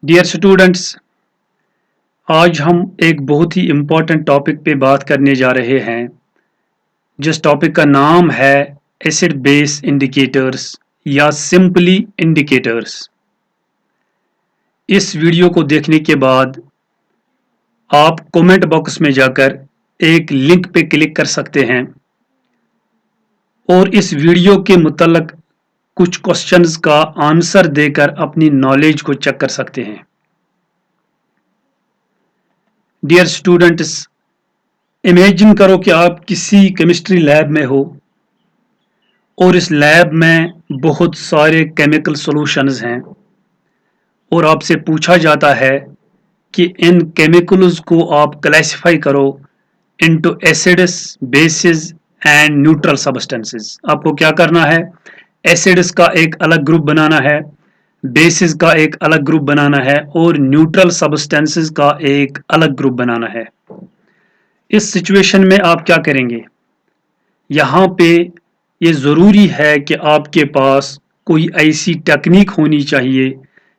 Dear students, आज हम एक बहुत ही इम्पोर्टेंट टॉपिक पे बात करने जा रहे हैं जिस टॉपिक का नाम है एसिड बेस इंडिकेटर्स या सिंपली इंडिकेटर्स। इस वीडियो को देखने के बाद आप कमेंट बॉक्स में जाकर एक लिंक पे क्लिक कर सकते हैं और इस वीडियो के मुतल्लिक कुछ क्वेश्चंस का आंसर देकर अपनी नॉलेज को चेक कर सकते हैं। डियर स्टूडेंट्स, इमेजिन करो कि आप किसी केमिस्ट्री लैब में हो और इस लैब में बहुत सारे केमिकल सॉल्यूशंस हैं और आपसे पूछा जाता है कि इन केमिकल्स को आप क्लासिफाई करो into acids, basis and neutral substances. आपको क्या करना है? एसिड्स का एक अलग ग्रुप बनाना है, बेसिस का एक अलग ग्रुप बनाना है और न्यूट्रल सब्सटेंसेस का एक अलग ग्रुप बनाना है। इस सिचुएशन में आप क्या करेंगे? यहाँ पे ये ज़रूरी है कि आपके पास कोई ऐसी टेक्निक होनी चाहिए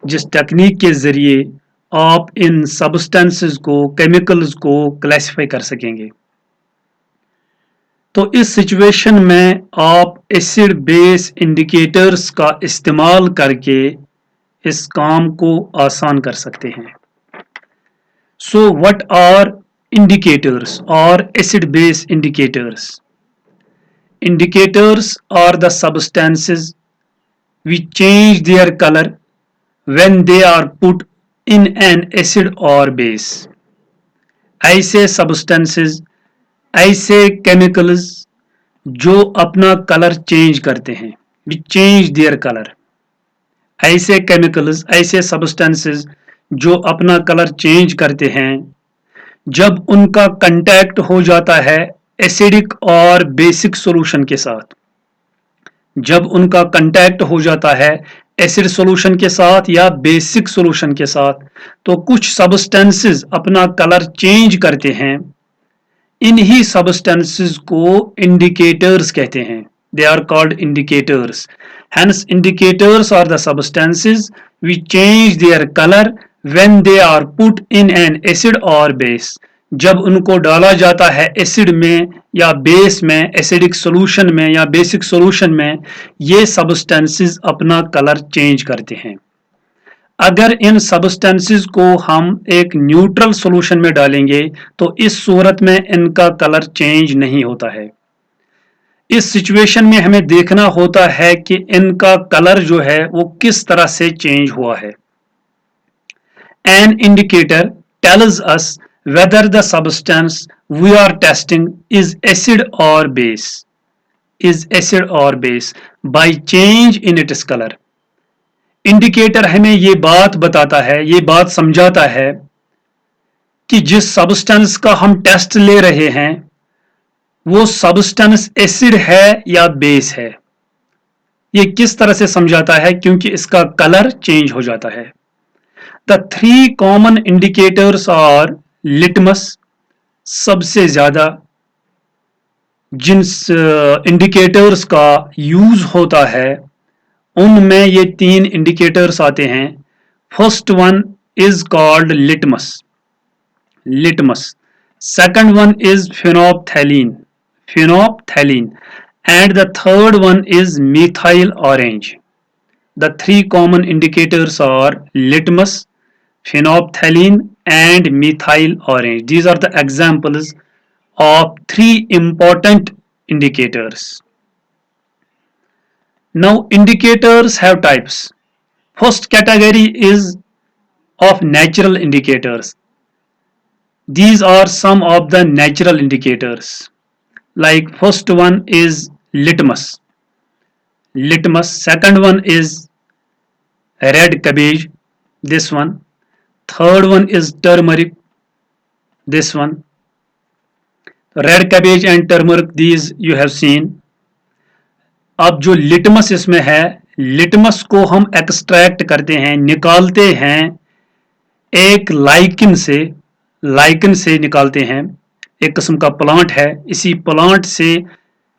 जिस टेक्निक के ज़रिए आप इन सब्सटेंसेस को, केमिकल्स को क्लासिफाई कर सकेंगे। तो इस सिचुएशन में आप एसिड बेस इंडिकेटर्स का इस्तेमाल करके इस काम को आसान कर सकते हैं। So what are indicators or acid base indicators? Indicators are the substances which change their color when they are put in an acid or base. ऐसे substances, ऐसे chemicals जो अपना कलर चेंज करते हैं, which change their color. ऐसे chemicals, ऐसे substances जो अपना कलर चेंज करते हैं जब उनका कांटेक्ट हो जाता है एसिडिक और बेसिक सॉल्यूशन के साथ। जब उनका कांटेक्ट हो जाता है एसिड सॉल्यूशन के साथ या बेसिक सॉल्यूशन के साथ तो कुछ सब्सटेंसेस अपना कलर चेंज करते हैं। इन्हीं सब्सटेंसेस को इंडिकेटर्स कहते हैं। They are called indicators. Hence indicators are the substances which change their colour when they are put in an acid or base। जब उनको डाला जाता है एसिड में या बेस में, एसिडिक सॉल्यूशन में या बेसिक सॉल्यूशन में, ये सब्सटेंसेस अपना कलर चेंज करते हैं। अगर इन सब्सटेंसेस को हम एक न्यूट्रल सॉल्यूशन में डालेंगे तो इस सूरत में इनका कलर चेंज नहीं होता है। इस सिचुएशन में हमें देखना होता है कि इनका कलर जो है वो किस तरह से चेंज हुआ है। An indicator tells us whether the substance we are testing is acid or base, by change in its color। Indicator हमें ये बात बताता है, ये बात समझाता है कि जिस सब्सटेंस का हम टेस्ट ले रहे हैं वो सब्सटेंस एसिड है या बेस है। ये किस तरह से समझाता है? क्योंकि इसका कलर चेंज हो जाता है। The three common indicators are litmus, सबसे ज्यादा जिन इंडिकेटर्स का यूज होता है उनमें ये तीन इंडिकेटर्स आते हैं। First one is called litmus, second one is phenolphthalein, and the third one is methyl orange। The three common indicators are litmus, phenolphthalein and methyl orange। These are the examples of three important indicators. Now indicators have types. First category is of natural indicators. These are some of the natural indicators. Like first one is litmus. Second one is red cabbage, this one. Third one is turmeric, this one. Red cabbage and turmeric, these you have seen। अब जो litmus इसमें है, litmus को हम extract करते हैं, निकालते हैं एक लाइकन से निकालते हैं। एक किस्म का प्लांट है, इसी प्लांट से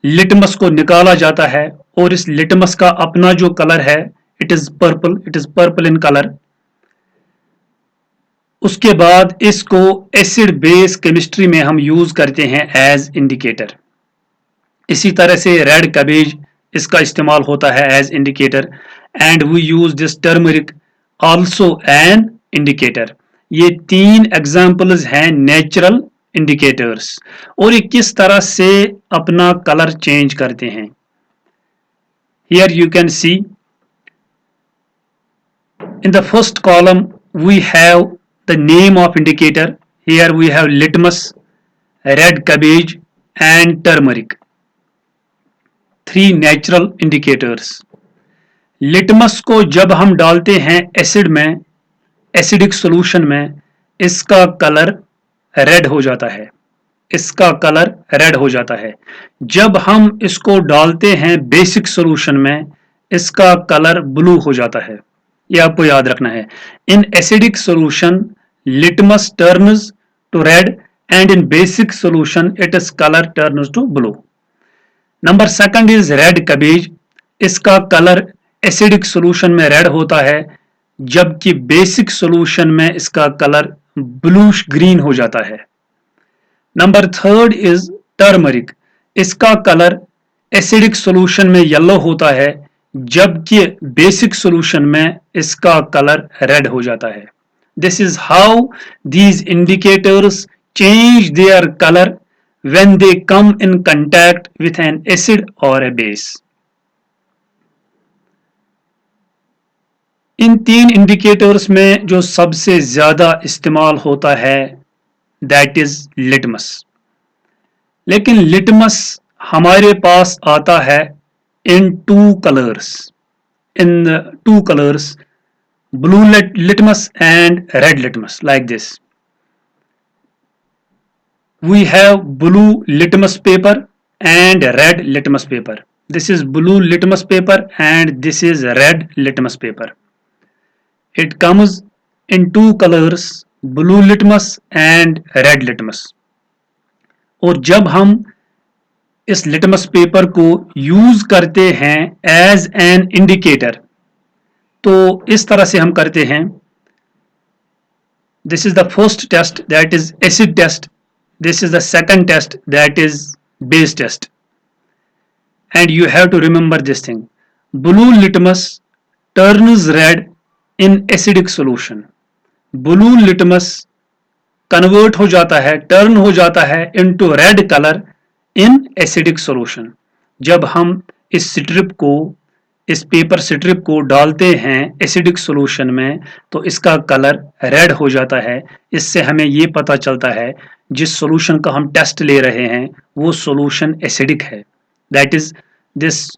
लिटमस को निकाला जाता है और इस लिटमस का अपना जो कलर है it is purple in colour. उसके बाद इसको एसिड बेस केमिस्ट्री में हम यूज करते हैं एज इंडिकेटर। इसी तरह से रेड कबेज इसका इस्तेमाल होता है as indicator, and we use this turmeric also an indicator. ये 3 एग्जांपल्स हैं नेचुरल इंडिकेटर्स, और ये किस तरह से अपना कलर चेंज करते हैं। Here you can see in the first column we have the name of indicator. Here we have litmus, red cabbage and turmeric, 3 natural indicators. Litmus को जब हम डालते हैं एसिड में, एसिडिक सॉल्यूशन में, इसका कलर रेड हो जाता है, इसका कलर रेड हो जाता है। जब हम इसको डालते हैं बेसिक सॉल्यूशन में, इसका कलर ब्लू हो जाता है। ये आपको याद रखना है। In acidic solution litmus turns to red and in basic solution it is colour turns to blue. Number second is red cabbage. इसका कलर एसिडिक सॉल्यूशन में रेड होता है, जबकि बेसिक सॉल्यूशन में इसका कलर ब्लूश ग्रीन हो जाता है। Number third is turmeric. इसका कलर एसिडिक सॉल्यूशन में येलो होता है, जबकि बेसिक सॉल्यूशन में इसका कलर रेड हो जाता है। This is how these indicators change their colour when they come in contact with an acid और ए बेस। इन 3 इंडिकेटर्स में जो सबसे ज्यादा इस्तेमाल होता है दैट इज लिटमस। लेकिन लिटमस हमारे पास आता है in 2 colors, blue litmus and red litmus, like this. We have blue litmus paper and red litmus paper. This is blue litmus paper and this is red litmus paper. It comes in 2 colors, blue litmus and red litmus. और जब हम इस litmus paper को use करते हैं as an indicator, तो इस तरह से हम करते हैं। This is the first test that is acid test, this is the second test that is base test, and you have to remember this thing. Blue litmus turns red in acidic solution. Blue litmus convert हो जाता है, turn हो जाता है into red colour in acidic solution. जब हम इस strip को, इस पेपर स्ट्रिप को डालते हैं एसिडिक सॉल्यूशन में, तो इसका कलर रेड हो जाता है। इससे हमें ये पता चलता है जिस सॉल्यूशन का हम टेस्ट ले रहे हैं वो सॉल्यूशन एसिडिक है। That is this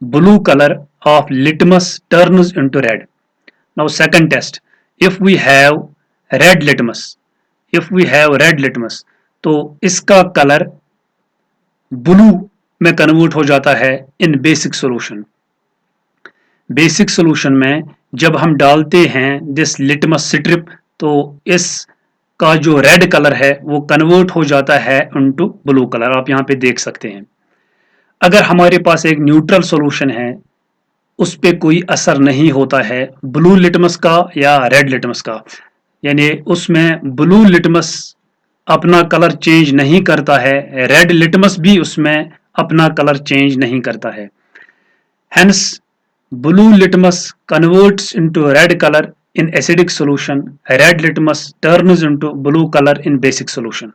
blue colour of litmus turns into red. Now second test, if we have red litmus, तो इसका कलर ब्लू में कन्वर्ट हो जाता है in basic solution. Basic solution में जब हम डालते हैं दिस लिटमस स्ट्रिप, तो इसका जो रेड कलर है वो कन्वर्ट हो जाता है इनटू ब्लू कलर। आप यहाँ पे देख सकते हैं। अगर हमारे पास एक न्यूट्रल सॉल्यूशन है, उस पे कोई असर नहीं होता है ब्लू लिटमस का या रेड लिटमस का, यानी उसमें ब्लू लिटमस अपना कलर चेंज नहीं करता है, रेड लिटमस भी उसमें अपना कलर चेंज नहीं करता है। Hence blue litmus converts into red colour in acidic solution, red litmus turns into blue color in basic solution.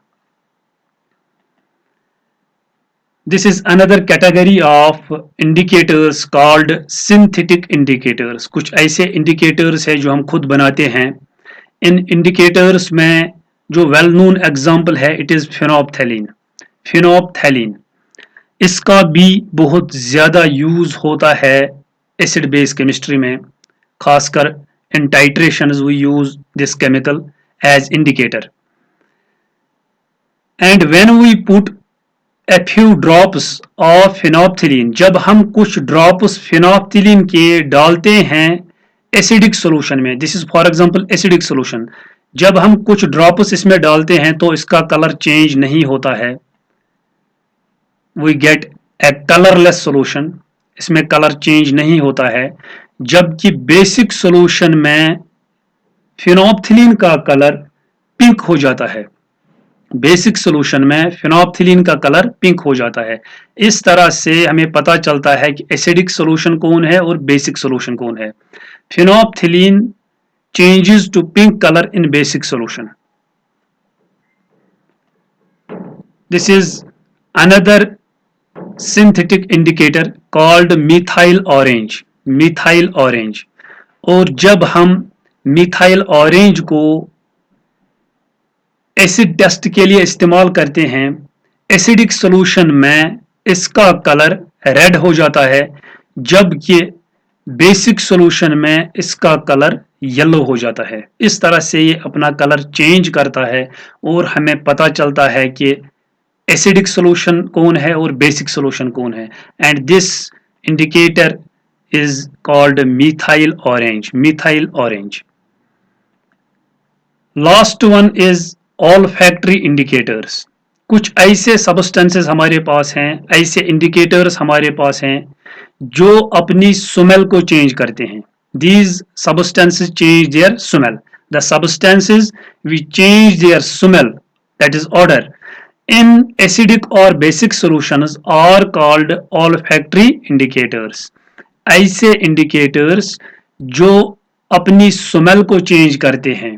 This is another category of indicators called synthetic indicators. कुछ ऐसे indicators है जो हम खुद बनाते हैं। इन indicators में जो well known example है it is phenolphthalein. phenolphthalein इसका भी बहुत ज़्यादा यूज होता है एसिड बेस केमिस्ट्री में, खासकर in titrations we use this chemical as indicator. And when we put a few drops of phenolphthalein, जब हम कुछ drops phenolphthalein के डालते हैं एसिडिक सॉल्यूशन में, this is for example acidic solution, जब हम कुछ drops इसमें डालते हैं तो इसका कलर चेंज नहीं होता है, we get a colorless solution, इसमें कलर चेंज नहीं होता है। जबकि बेसिक सॉल्यूशन में फिनोप्थिलीन का कलर पिंक हो जाता है। बेसिक सॉल्यूशन में फिनोप्थिलीन का कलर पिंक हो जाता है। इस तरह से हमें पता चलता है कि एसिडिक सॉल्यूशन कौन है और बेसिक सॉल्यूशन कौन है। Phenolphthalein changes to pink color in basic solution. This is another synthetic indicator called methyl orange. Methyl orange. और जब हम मिथाइल ऑरेंज को एसिड टेस्ट के लिए इस्तेमाल करते हैं, एसिडिक सॉल्यूशन में इसका कलर रेड हो जाता है, जबकि बेसिक सॉल्यूशन में इसका कलर येलो हो जाता है। इस तरह से ये अपना कलर चेंज करता है और हमें पता चलता है कि एसिडिक सॉल्यूशन कौन है और बेसिक सॉल्यूशन कौन है। And this indicator is called methyl orange. Methyl orange. Last one is olfactory indicators. कुछ ऐसे सब्सटेंसेस हमारे पास हैं, ऐसे इंडिकेटर्स हमारे पास हैं जो अपनी स्मेल को चेंज करते हैं। These substances change their smell. The substances which change their smell, that is odor, in acidic or basic solutions are called olfactory indicators. ऐसे indicators जो अपनी स्मेल को चेंज करते हैं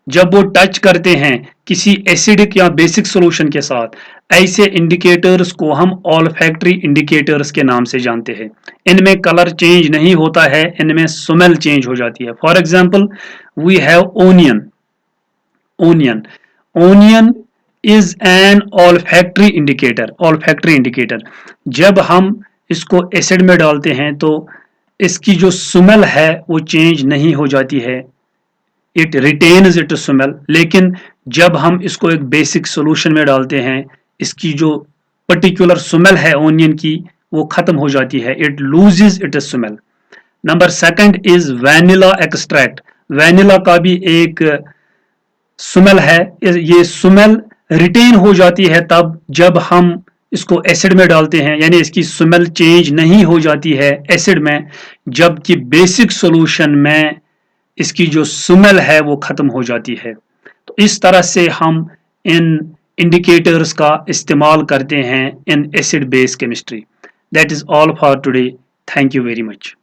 जब वो टच करते हैं किसी एसिडिक या बेसिक सॉल्यूशन के साथ, ऐसे इंडिकेटर्स को हम ऑल्फैक्टरी इंडिकेटर्स के नाम से जानते हैं। इनमें कलर चेंज नहीं होता है, इनमें स्मेल चेंज हो जाती है। For example we have onion. Onion is an olfactory indicator. Olfactory indicator. जब हम इसको एसिड में डालते हैं तो इसकी जो स्मेल है वो चेंज नहीं हो जाती है, इट रिटेन्स इट स्मेल। लेकिन जब हम इसको एक बेसिक सॉल्यूशन में डालते हैं, इसकी जो पर्टिकुलर स्मेल है ओनियन की वो खत्म हो जाती है, it loses it smell. Number second is vanilla extract. Vanilla का भी एक स्मेल है, ये स्मेल रिटेन हो जाती है तब जब हम इसको एसिड में डालते हैं, यानी इसकी स्मेल चेंज नहीं हो जाती है एसिड में, जबकि बेसिक सॉल्यूशन में इसकी जो स्मेल है वो खत्म हो जाती है। तो इस तरह से हम इन इंडिकेटर्स का इस्तेमाल करते हैं in acid base chemistry. That is all for today. Thank you very much.